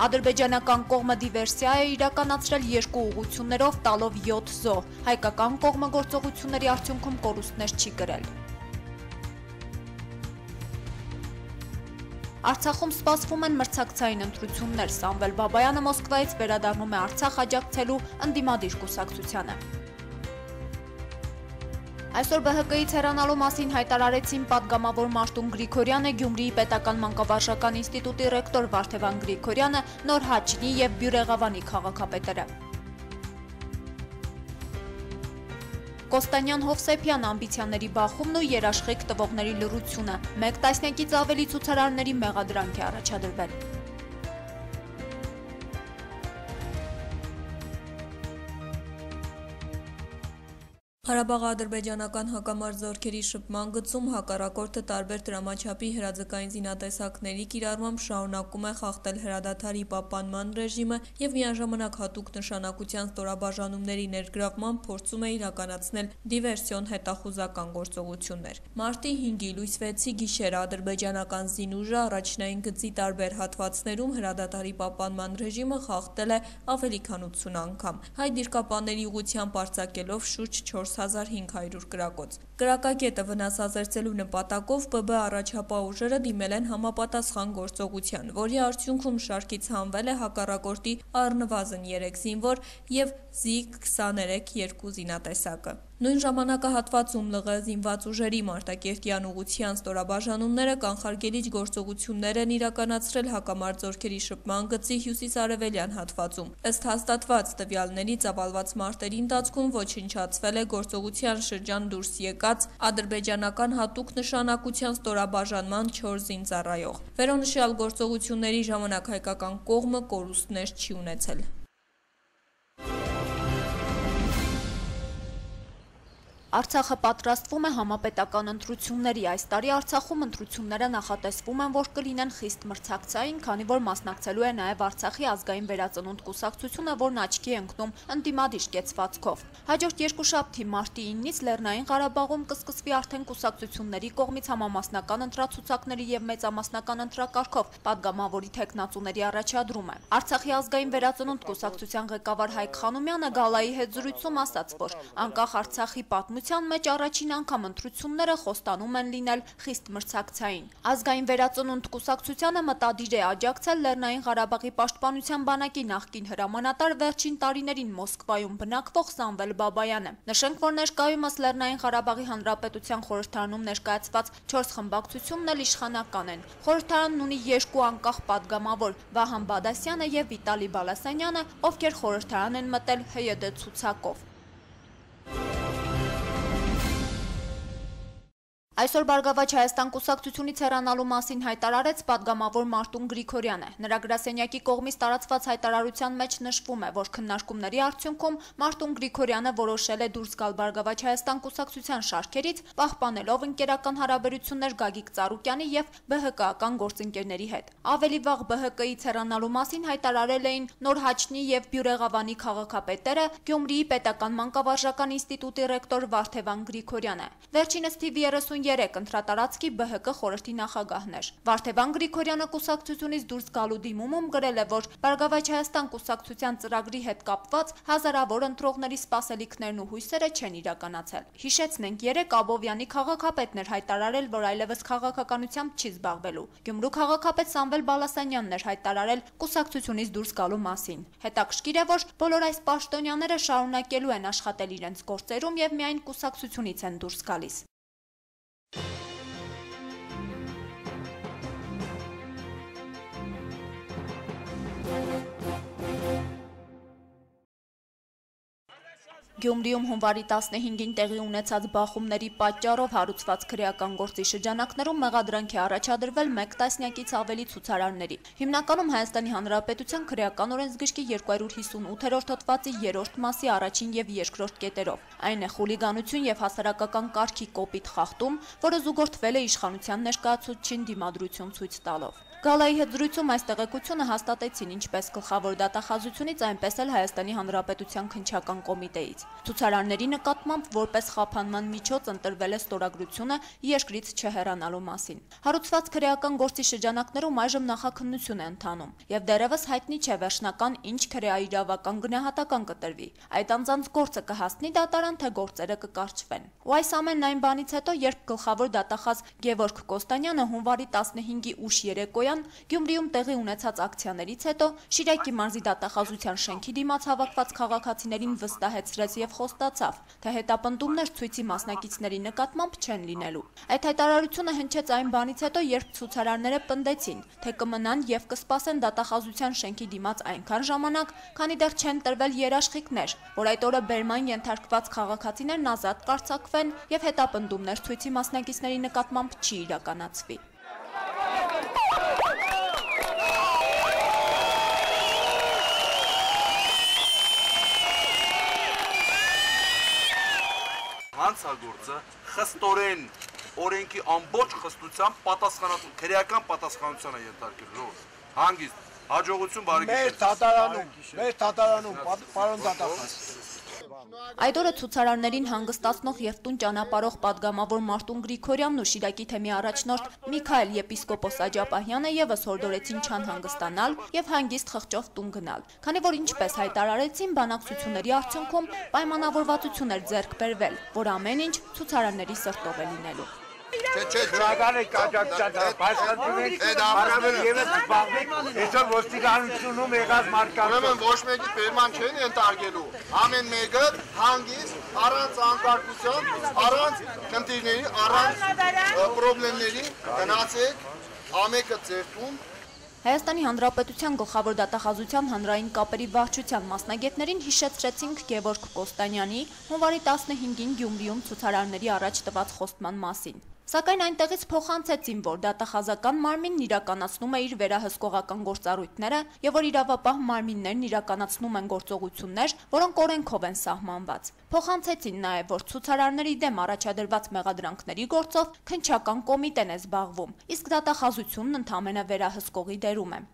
Ադրբեջանական կողմը դիվերսիա է իրականացրել 2 ուղղություններով տալով 7 զոհ, հայկական կողմը գործողությունների արդյունքում կորուստներ չի կրել։ Արցախում սպասվում են մրցակցային ընտրություններ, Սամվել Բաբայանը Մոսկվայից վերադառնում է Արցախ աջակցելու ընդդիմադիր կուսակցությանը։ Այսօր ԲՀԿ-ից հեռանալու մասին հայտարարեցին պատգամավոր Մարտուն Գրիգորյանը, Գյումրիի պետական մանկավարժական ինստիտուտի ռեկտոր Վարդևան Գրիգորյանը, Նոր Հաչինի եւ Բյուրեղավանի քաղաքապետերը։ Կոստանյան Հովսեփյան ամբիցիաների բախումն ու երաշխիք տվողների լռությունը, 1 տասնյակից ավելի ցուցարարների մեղադրանք է առաջադրվել։ Ղարաբաղի ադրբեջանական հակամարտ զորքերի շփման գծում հակառակորդը տարբեր դրամաչափի հրաձգային զինատեսակների կիրառմամբ շարունակում է խախտել հրադադարի պահպանման ռեժիմը եւ միաժամանակ հատուկ նշանակության ստորաբաժանումների ներգրավմամբ փորձում է իրականացնել դիվերսիոն հետախուզական գործողություններ։ Մարտի 5-ի լույս 6-ի գիշերը ադրբեջանական զինուժը առաջնային գծի տարբեր հատվածներում հրադադարի պահպանման ռեժիմը խախտել է ավելի քան 80 անգամ։ Հայ դիրքապանների ուղղությամբ արձակելով շուրջ 4500 գրակոց։ Կրակակետը վնասազերծելու նպատակով ՊԲ առաջապահ ուժերը դիմել են համապատասխան գործողության, որի արդյունքում շարքից հանվել է հակառակորդի առնվազն 3 զինվոր եւ ZIG-23 2 զինատեսակը։ Նույն ժամանակահատվածում ԼՂ զինված ուժերի Մարտակերտյան ուղղության ստորաբաժանումները կանխարգելիչ գործողություններ են իրականացրել հակամարտ զորքերի շփման գծի հյուսիսարևելյան հատվածում։ Ըստ հաստատված տվյալների ծավալված մարտերի ընթացքում ոչնչացվել է գործողության շրջան դուրս եկած ադրբեջանական հատուկ նշանակության ստորաբաժանման 4 զինծառայող։ Վերոնշյալ գործողությունների ժամանակ հայկական կողմը կորուստներ չի ունեցել։ Արցախը պատրաստվում է համապետական ընտրությունների։ Այս տարի Արցախում ընտրությունները նախատեսվում են, որ կլինեն խիստ մրցակցային, քանի որ մասնակցելու է նաև Արցախի ազգային վերածնունդ կուսակցությունը, որն աչքի է ընկնում ընդդիմադիր կեցվածքով։ Հաջորդ երկուշաբթի մարտի 9-ից Լեռնային Ղարաբաղում կսկսվի արդեն կուսակցությունների կողմից համամասնական ընտրացուցակների եւ մեծամասնական ընտրակարգով պատգամավորի թեկնածուների առաջադրումը։ Արցախի ազգային վերածնունդ կուսակցության ղեկավար Հայկ Խանոմյանը գալայի հետ զրույցում ասաց, որ անկախ Արցախի պատմության մեջ առաջին անգամ ընտրությունները խոստանում են լինել խիստ մրցակցային։ Ազգային վերածնունդ կուսակցությանը մտադիր է աջակցել Լեռնային Ղարաբաղի պաշտպանության բանակի նախկին հրամանատար վերջին տարիներին Մոսկվայում բնակվող Սամվել Բաբայանը։ Նշենք, որ ներկայումս Լեռնային Ղարաբաղի Հանրապետության խորհրդարանում ներկայացված 4 խմբակցությունն էլ իշխանական են։ Խորհրդարանն ունի 2 անկախ պատգամավոր՝ Վահան Բադասյանը եւ Վիտալի Բալասանյանը, ովքեր խորհրդարան են մտել ՀՅԴ ցուցակով։ Այսօր Բարգավաճ Հայաստան կուսակցությունից հեռանալու մասին հայտարարեց պատգամավոր Մարտուն Գրիգորյանը։ Նրա գրասենյակի կողմից տարածված հայտարարության մեջ նշվում է, որ քննարկումների արդյունքում Մարտուն Գրիգորյանը որոշել է դուրս գալ Բարգավաճ Հայաստան կուսակցության շարքերից, պահպանելով ընկերական հարաբերություններ Գագիկ Ծառուկյանի եւ ԲՀԿ-ական գործընկերների հետ։ Ավելի վաղ ԲՀԿ-ից հեռանալու մասին հայտարարել էին Նոր Հաչինի եւ Բյուրեղավանի քաղաքապետերը, Գյումրիի պետական մանկավարժական ինստիտուտի ռեկտոր Վարդևան Գրիգորյանը։ Վերջինս թիվ 33 ընտրատարածքի ԲՀԿ խորհրդի նախագահն էր։ Վարդևան Գրիգորյանը կուսակցությունից դուրս գալու դիմումում գրել է, որ Բարգավաճ Հայաստան կուսակցության ծրագրի հետ կապված հազարավոր ընտրողների սպասելիքներն ու հույսերը չեն իրականացել։ Հիշեցնենք, 3 Աբովյանի քաղաքապետն էր հայտարարել, որ այլևս քաղաքականությամբ չի զբաղվելու։ Գյումրու քաղաքապետ Սամվել Բալասանյանն էր հայտարարել կուսակցությունից դուրս գալու մասին։ Հետաքրքիր է, որ բոլոր այս պաշտոնյաները շարունակելու են աշխատել իրենց գործերում եւ միայն կուսակցությունից են դուրս գալիս։ Գյումրիում հունվարի 15-ին տեղի ունեցած բախումների պատճառով հարուցված քրեական գործի շրջանակներում մեղադրանք է առաջադրվել 1 տասնյակից ավելի ցուցարարների։ Հիմնականում Հայաստանի Հանրապետության քրեական օրենսգրքի 258-րդ հոդվածի 3-րդ մասի առաջին եւ երկրորդ կետերով։ Այն է խուլիգանություն եւ հասարակական կարգի կոպիտ խախտում, որը զուգորդվել է իշխանության ներկայացուցչին դիմադրություն ցույց տալով։ Գալայի հետ զրույցում այս տեղեկությունը հաստատեցին ինչպես գլխավոր դատախազությունից, այնպես էլ Հայաստանի Հանրապետության քննչական կոմիտեից։ Ցուցարարների նկատմամբ որպես խափանման միջոց ընտրվել է ստորագրությունը երկրից չհեռանալու մասին։ Հարուցված քրեական գործի շրջանակներում այժմ նախաքննություն է ընթանում, եւ դեռևս հայտնի չէ վերջնական ինչ քրեաիրավական գնահատական կտրվի։ Այդ անձանց գործը կհասնի դատարան, թե գործերը կկարճվեն։ Ու այս ամենն այն բանից հետո, երբ գլխավոր դատախազ Գևորգ Կոստանյանը հունվարի 15-ի ուշ երեկոյան Գյումրիում տեղի ունեցած ակցիաներից հետո Շիրակի մարզի դատախազության շենքի դիմաց հավաքված քաղաքացիներին վստահեցրեց եւ խոստացավ, թե հետապնդումներ ցույցի մասնակիցների նկատմամբ չեն լինելու։ Այդ հայտարարությունը հնչեց այն բանից հետո, երբ ցուցարարները պնդեցին, թե կմնան եւ կսպասեն դատախազության շենքի դիմաց այնքան ժամանակ, քանի դեռ չեն տրվել երաշխիքներ, որ այդ օրը բերման ենթարկված քաղաքացիներն ազատ կարձակվեն եւ հետապնդումներ ցույցի մասնակիցների նկատմամբ չի իրականացվի։ Հանցագործը խստորեն օրենքի ամբողջ խստությամբ պատասխանատու քրեական պատասխանատվության է ենթարկել։ Հանգիստ, հաջողություն, բարի գիշեր։ Մեր դատարանում, պարոն դատախազ։ Այդ օրը ցուցարարներին հանգստացնող եւ տուն ճանապարհող падգամավոր Մարտուն Գրիգորյանն ու Շիրակի թեմի առաջնորդ Միքայել եպիսկոպոս Աջապահյանը եւս հորդորեցին չանհանգստանալ եւ հանգիստ խղճով տուն գնալ, քանի որ ինչպես հայտարարեցին, բանակցությունների արդյունքում պայմանավորվածություն էր ձեռք բերվել, որ ամեն ինչ ցուցարարների սրտով է լինելու։ Չականը ոստիկանությունում եղած մարդկանց ոչ մեկի բերման չեն ենթարկելու, ամեն մեկը հանգիստ, առանց անկարգության, առանց խնդիրների, առանց պրոբլեմների գնացեք, ամեկը ձեր տուն։ Հայաստանի Հանրապետության գլխավոր դատախազության հանրային կապերի վարչության մասնագետներին հիշեցրեցինք Գևորգ Կոստանյանի հունվարի 15-ին Գյումրիում ցուցարարների առաջ տված խոստման մասին։ Սակայն այնտեղից փոխանցեցին, որ դատախազական մարմինն իրականացնում է իր վերահսկողական գործառույթները եւ որ իրավապահ մարմիններն իրականացնում են գործողություններ, որոնք օրենքով են սահմանված։ Փոխանցեցին նաեւ, որ ցուցարարների դեմ առաջադրված մեղադրանքների գործով քննչական կոմիտեն է զբաղվում, իսկ դատախազությունն ընդամենը վերահսկողի դերում է։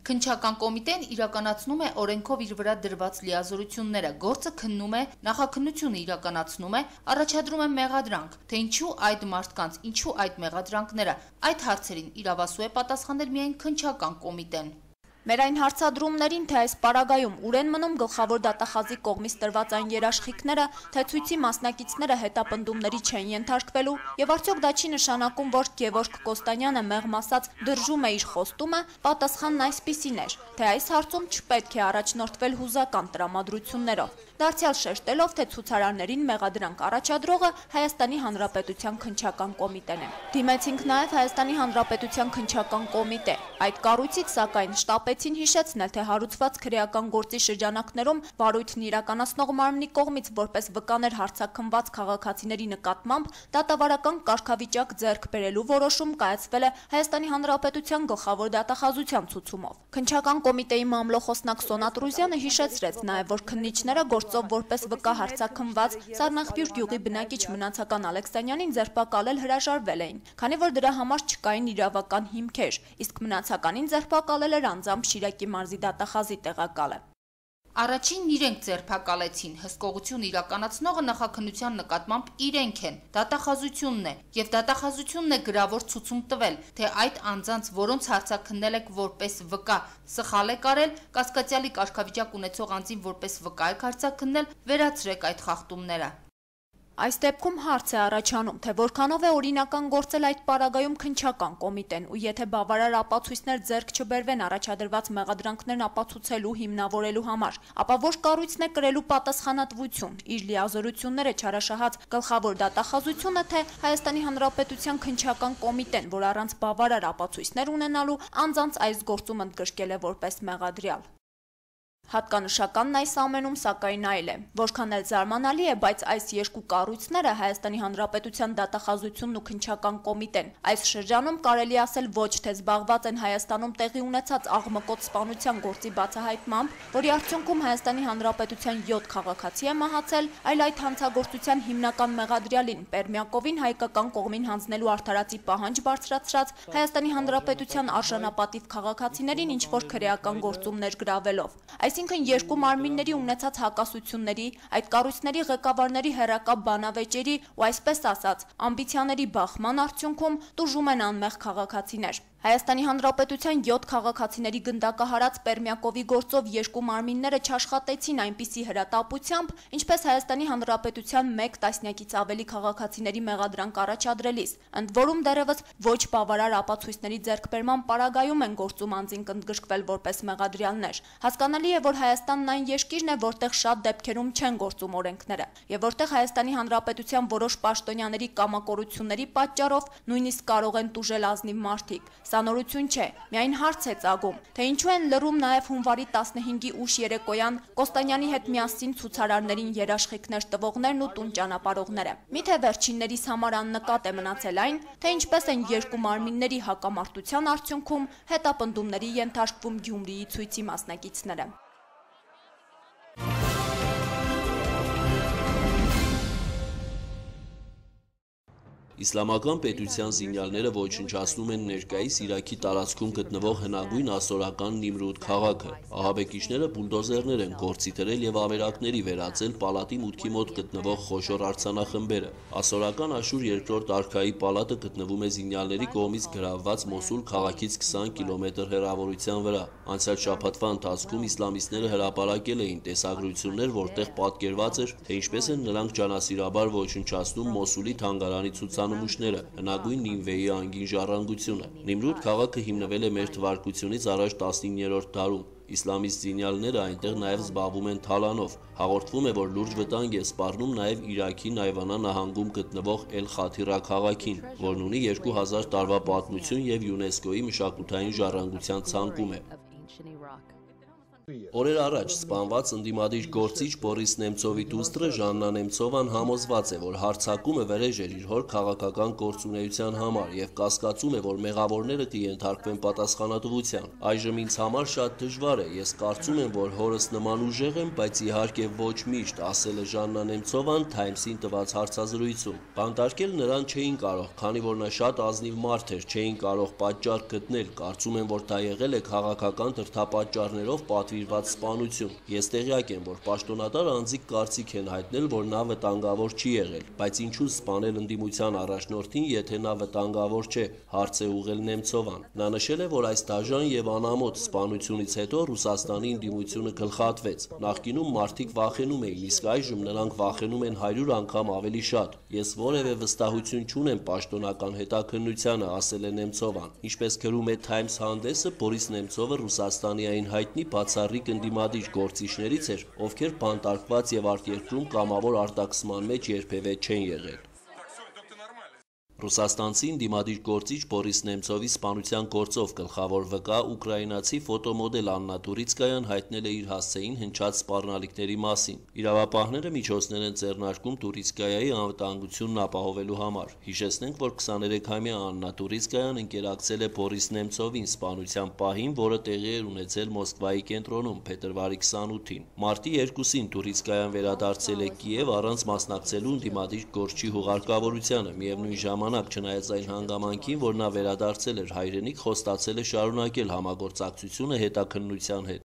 Քննչական կոմիտեն իրականացնում է օրենքով իր վրա դրված լիազորությունները, գործը քննում է, նախաքննությունը իրականացնում է, առաջադրում է մեղադրանք, թե ինչու այդ մարդկանց, ինչու այդ մեղադրանքները, այդ հարցերին իրավասու է պատասխանել միայն քննչական կոմիտեն։ Մեր այն հարցադրումներին, թե այս պարագայում ուր են մնում գլխավոր դատախազի կողմից տրված այն երաշխիքները, թե ցույցի մասնակիցները հետապնդումների չեն ենթարկվելու, եւ արդյոք դա չի նշանակում, որ Գևորգ Կոստանյանը մեղմ ասած դրժում է իր խոստումը, պատասխանն այսպիսին էր, թե այս հարցում չպետք է առաջնորդվել հուզական տրամադրություններով, դարձյալ շեշտելով, թե ցուցարարներին մեղադրանք առաջադրողը Հայաստանի Հանրապետության քննչական կոմիտեն է։ Դիմեցինք նաեւ Հայաստանի Հանրապետության քննչական կոմիտե։ Այդ կառույցից սակայն շտապեցին հիշեցնել, թե հարուցված քրեական գործի շրջանակներում վարույթն իրականացնող մարմնի կողմից որպես վկաներ հարձակված քաղաքացիների նկատմամբ դատավարական կարգավիճակ ձեռք բերելու որոշում կայացվել է Հայաստանի Հանրապետության գլխավոր դատախազության ցուցումով։ Քննչական կոմիտեի մամլոխոսնակ Սոնատ Ռուզյանը հիշեցրեց նաեւ, որ քննիչները գործով որպես վկա հարձակված Սառնախբյուր գյուղի բնակիչ Մնացական Ալեքսանյանին ձերբակալել հրաժարվել էին, քանի որ դրա համար չկային իրավական հիմքեր, իսկ Մնացականին ձերբակալել էր անձամբ Շիրակի մարզի դատախազի տեղակալը։ Առաջինն իրենք ձերբակալեցին, հսկողություն իրականացնողը նախաքննության նկատմամբ իրենք են, դատախազությունն է, եւ դատախազությունն է գրավոր ցուցում տվել, թե այդ անձանց, որոնց հարցաքննել եք որպես վկա, սխալ եք արել, կասկածյալի կարգավիճակ ունեցող անձին որպես վկա եք հարցաքննել, վերացրեք այդ խախտումները։ Այս դեպքում հարց է առաջանում, թե որքանով է օրինական գործել այդ պարագայում քննչական կոմիտեն ու եթե բավարար ապացույցներ ձեռք չբերվեն առաջադրված մեղադրանքներն ապացուցելու հիմնավորելու համար, ապա ոչ կառույցն է կրելու պատասխանատվություն, իր լիազորությունները չարաշահած գլխավոր դատախազությունը, թե Հայաստանի Հանրապետության քննչական կոմիտեն, որ առանց բավարար ապացույցներ ունենալու անձանց այս գործում ընդգրկել է որպես մեղադրյալ։ Հատկանշականն այս ամենում սակայն այլ է։ Որքան էլ զարմանալի է, բայց այս երկու կառույցները Հայաստանի Հանրապետության դատախազությունն ու քննչական կոմիտեն այս շրջանում կարելի ասել ոչ թե զբաղված են Հայաստանում տեղի ունեցած աղմկոտ սպանության գործի բացահայտմամբ, որի արդյունքում Հայաստանի Հանրապետության 7 քաղաքացի է մահացել, այլ այդ հանցագործության հիմնական մեղադրյալին Պերմյակովին հայկական կողմին հանձնելու արդարացի պահանջ բարձրացրած Հայաստանի Հանրապետության արժանապատիվ քաղաքացիներին ինչ-որ քրեական գործումներ գրավելով։ Այսինքն երկու մարմինների ունեցած հակասությունների, այդ կառույցների ղեկավարների հերակա բանավեճերի ու այսպես ասած ամբիցիաների բախման արդյունքում տուժում են անմեղ քաղաքացիներ։ Հայաստանի Հանրապետության 7 քաղաքացիների գնդակահարած Պերմյակովի գործով երկու մարմինները չաշխատեցին այնպիսի հրատապությամբ, ինչպես Հայաստանի Հանրապետության 1 տասնյակից ավելի քաղաքացիների մեղադրանք առաջադրելիս, ընդ որում դեռևս ոչ բավարար ապացույցների ձեռքբերման պարագայում են գործում անձինք ընդգրկվել որպես մեղադրյալներ։ Հասկանալի է, որ Հայաստանն այն երկիրն է, որտեղ շատ դեպքերում չեն գործում օրենքները, եւ որտեղ Հայաստանի Հանրապետության որոշ պաշտոնյաների կամակորությունների պատճառով նույնիսկ կարող են տուժել ազնիվ մարդիկ։ Սա նորություն չէ, միայն հարց է ծագում, թե ինչու են լռում նաև հունվարի 15-ի ուշ երեկոյան Կոստանյանի հետ միասին ցուցարարներին երաշխիքներ տվողներն ու տուն ճանապարհողները։ Միթե վերջիններիս համար աննկատ է մնացել այն, թե ինչպես են երկու մարմինների հակամարտության արդյունքում հետապնդումների ենթարկվում Գյումրիի ցույցի մասնակիցները։ Իսլամական պետության զինյալները ոչնչացնում են ներկայիս Իրաքի տարածքում գտնվող հնագույն ասորական Նիմրուդ քաղաքը։ Ահաբեկիչները բուլդոզերներ են գործի դրել եւ ավերակների վերածել պալատի մուտքի մոտ գտնվող խոշոր արձանախմբերը։ Ասորական Աշուր II արքայի պալատը գտնվում է զինյալների կողմից գրավված Մոսուլ քաղաքից 20 կիլոմետր հեռավորության վրա։ Անցյալ շաբաթվա ընթացքում իսլամիստները հրապարակել էին տեսագրություններ, որտեղ պատկերված էր, թե ինչպես են նրանք ջանասիրաբար ոչնչացնում Մոսուլի թանգարանի ցուցանմուշները, հնագույն Նինվեի անգին ժառանգությունը։ Նիմրուդ քաղաքը հիմնվել է մեր թվարկությունից առաջ 19-րդ դարում։ Իսլամիստ զինյալները այնտեղ նաև զբաղվում են թալանով։ Հաղորդվում է, որ լուրջ վտանգ է սպառնում նաև Իրաքի Նայվանա նահանգում գտնվող Էլ-Խաթիրա քաղաքին, որն ունի 2000 տարվա պատմություն եւ ՅՈՒՆԵՍԿՕ-ի մշակութային ժառանգության ցանկում է։ Օրեր առաջ սպանված ընդդիմադիր գործիչ Բորիս Նեմցովի դուստրը Ժաննա Նեմցովան համոզված է, որ հարձակումը վրեժ էր իր հոր քաղաքական գործունեության համար եւ կասկածում է, որ մեղավորները կենթարկվեն պատասխանատվության։ Այժմ ինձ համար շատ դժվար է, ես կարծում եմ, որ հորս նման ուժեղ եմ, բայց իհարկե ոչ միշտ, ասել է Ժաննա Նեմցովան Times-ին տված հարցազրույցում։ Բանտարկել նրան չէին կարող, քանի որ նա շատ ազնիվ մարդ էր, չէին կարող պատճառ գտնել, կարծում եմ, որ դա եղել է քաղաքական դրդապատճառներով պատվիրված սպանություն։ Ես տեղյակ եմ, որ պաշտոնատար անձիկ կարծիք են հայտնել, որ նա վտանգավոր չի եղել, բայց ինչու սպանել ընդդիմության առաջնորդին, եթե նա վտանգավոր չէ, հարց է ուղղել Նեմցովան։ Նա նշել է, որ այս դաժան եւ անամոթ սպանությունից հետո Ռուսաստանի ընդդիմությունը գլխատվեց։ Նախկինում մարդիկ վախենում էին, իսկ այժմ նրանք վախենում են 100 անգամ ավելի շատ։ Ես որևէ վստահություն չունեմ պաշտոնական հետաքննությանը, ասել է Նեմցովան։ Ինչպես գրում է Times հանդեսը, Բորիս Նեմցովը Ռուսաստանի այն հայտնի բացառիկ ընդդիմադիր գործիչներից էր, ովքեր բանտարկված եւ արտերկրում կամավոր արտաքսման մեջ երբևէ չեն եղել։ Ռուսաստանցի ընդդիմադիր գործիչ Բորիս Նեմցովի սպանության գործով գլխավոր վկա ուկրաինացի ֆոտոմոդել Աննա Տուրիցկայան հայտնել է իր հասցեին հնչած սպառնալիքների մասին։ Իրավապահները միջոցներ են ձեռնարկում Տուրիցկայայի անվտանգությունն ապահովելու համար։ Հիշեցնենք, որ 23-ամյա Աննա Տուրիցկայան ընկերակցել է Բորիս Նեմցովին սպանության պահին, որը տեղի էր ունեցել Մոսկվայի կենտրոնում փետրվարի 28-ին։ Մարտի 2-ին Տուրիցկայան վերադարձել է Կիև առանց մասնակցելու ընդդիմադիր գործչի հուղարկավորությանը։ Միևնույն ժամանակ չնայած այն հանգամանքին, որ նա վերադարձել էր հայրենիք, խոստացել է շարունակել համագործակցությունը հետաքննության հետ։